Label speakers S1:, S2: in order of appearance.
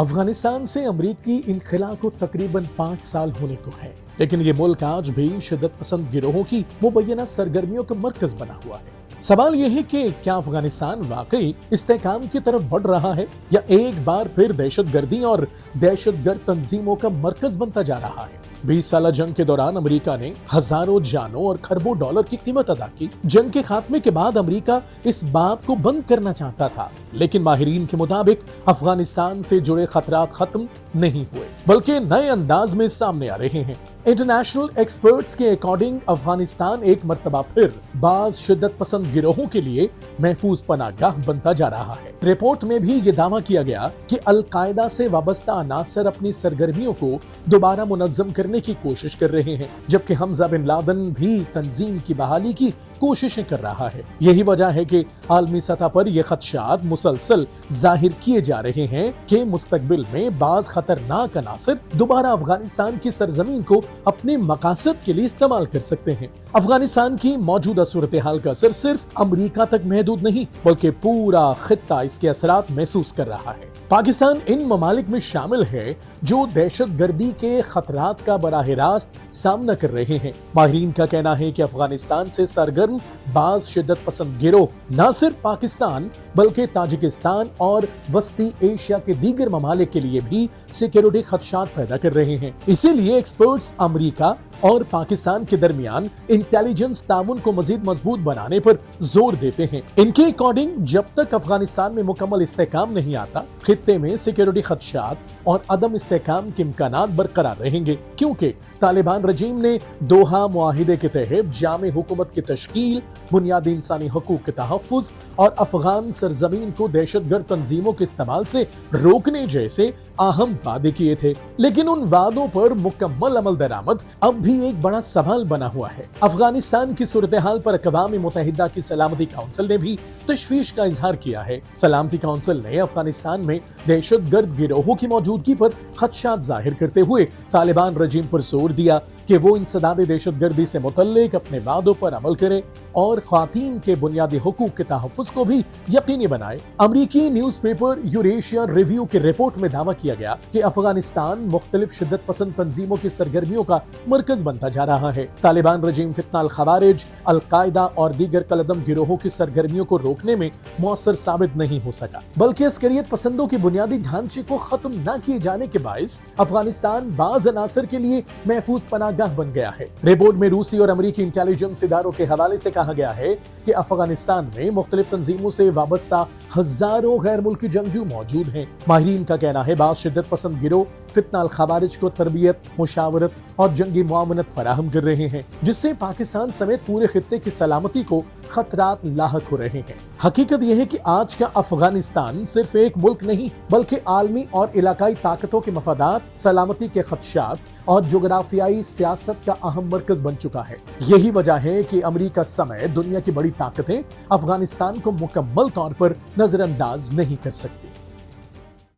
S1: افغانستان سے امریکی انخلا کو تقریباً 5 سال ہونے کو ہے، لیکن یہ ملک آج بھی شدت پسند گروہوں کی مبینہ سرگرمیوں کا مرکز بنا ہوا ہے۔ سوال یہ ہے کہ کیا افغانستان واقعی استحکام کی طرف بڑھ رہا ہے یا ایک بار پھر دہشت گردی اور دہشت گرد تنظیموں کا مرکز بنتا جا رہا ہے؟ 20 سالہ جنگ کے دوران امریکہ نے ہزاروں جانوں اور کھربوں ڈالر کی قیمت ادا کی۔ جنگ کے خاتمے کے بعد امریکہ اس باب کو بند کرنا چاہتا تھا، لیکن ماہرین کے مطابق افغانستان سے جڑے خطرات ختم نہیں ہوئے بلکہ نئے انداز میں سامنے آ رہے ہیں۔ انٹرنیشنل ایکسپرٹس کے اکارڈنگ افغانستان ایک مرتبہ پھر بعض شدت پسند گروہوں کے لیے محفوظ پناہ گاہ بنتا جا رہا ہے۔ رپورٹ میں بھی یہ دعویٰ کیا گیا کہ القاعدہ سے وابستہ عناصر اپنی سرگرمیوں کو دوبارہ منظم کرنے کی کوشش کر رہے ہیں، جبکہ حمزہ بن لادن بھی تنظیم کی بحالی کی کوششیں کر رہا ہے۔ یہی وجہ ہے کہ عالمی سطح پر یہ خدشات مسلسل ظاہر کیے جا رہے ہیں کہ مستقبل میں بعض خطرناک عناصر دوبارہ افغانستان کی سرزمین کو اپنے مقاصد کے لیے استعمال کر سکتے ہیں۔ افغانستان کی موجودہ صورتحال کا اثر صرف امریکہ تک محدود نہیں بلکہ پورا خطہ اس کے اثرات محسوس کر رہا ہے۔ پاکستان ان ممالک میں شامل ہے جو دہشت گردی کے خطرات کا براہ راست سامنا کر رہے ہیں۔ ماہرین کا کہنا ہے کہ افغانستان سے سرگرم بعض شدت پسند گروہ نہ صرف پاکستان بلکہ تاجکستان اور وسطی ایشیا کے دیگر ممالک کے لیے بھی سیکیورٹی خدشات پیدا کر رہے ہیں۔ اسی لیے ایکسپرٹس امریکہ اور پاکستان کے درمیان انٹیلیجنس تعاون کو مزید مضبوط بنانے پر زور دیتے ہیں۔ ان کے اکارڈنگ جب تک افغانستان میں مکمل استحکام نہیں آتا، خطے میں سیکیورٹی خدشات اور عدم استحکام کے امکانات برقرار رہیں گے، کیونکہ طالبان رجیم نے دوحہ معاہدے کے تحت جامع حکومت کی تشکیل، بنیادی انسانی حقوق کے تحفظ اور افغان سرزمین کو دہشت گرد تنظیموں کے استعمال سے روکنے جیسے اہم وعدے کیے تھے، لیکن ان وعدوں پر مکمل عمل درآمد اب بھی ایک بڑا سوال بنا ہوا ہے۔ افغانستان کی صورتحال پر اقوام متحدہ کی سلامتی کونسل نے بھی تشویش کا اظہار کیا ہے۔ سلامتی کونسل نے افغانستان میں دہشت گرد گروہوں کی موجودگی پر خدشات ظاہر کرتے ہوئے طالبان رجیم پر زور دیا کہ وہ انسداد دہشت گردی سے متعلق اپنے وعدوں پر عمل کرے اور خواتین کے بنیادی حقوق کے تحفظ کو بھی یقینی بنائے۔ امریکی نیوز پیپر یوریشیا ریویو کے رپورٹ میں دعویٰ کیا گیا کہ افغانستان مختلف شدت پسند تنظیموں کی سرگرمیوں کا مرکز بنتا جا رہا ہے۔ طالبان رجیم فتنہ الخوارج، القاعدہ اور دیگر کالعدم گروہوں کی سرگرمیوں کو روکنے میں مؤثر ثابت نہیں ہو سکا، بلکہ عسکریت پسندوں کے بنیادی ڈھانچے کو ختم نہ کیے جانے کے باعث افغانستان بعض عناصر کے لیے محفوظ پناہ گاہ بن گیا ہے۔ رپورٹ میں روسی اور امریکی انٹیلیجنس اداروں کے حوالے سے کہا گیا ہے کہ افغانستان میں مختلف تنظیموں سے وابستہ ہزاروں غیر ملکی جنگجو موجود ہیں۔ ماہرین کا کہنا ہے بعض شدت پسند گروہ فتنہ الخوارج کو تربیت، مشاورت اور جنگی معاونت فراہم کر رہے ہیں، جس سے پاکستان سمیت پورے خطے کی سلامتی کو خطرات لاحق ہو رہے ہیں۔ حقیقت یہ ہے کہ آج کا افغانستان صرف ایک ملک نہیں بلکہ عالمی اور علاقائی طاقتوں کے مفادات، سلامتی کے خدشات اور جغرافیائی سیاست کا اہم مرکز بن چکا ہے۔ یہی وجہ ہے کہ امریکہ سمیت دنیا کی بڑی طاقتیں افغانستان کو مکمل طور پر نظر انداز نہیں کر سکتی۔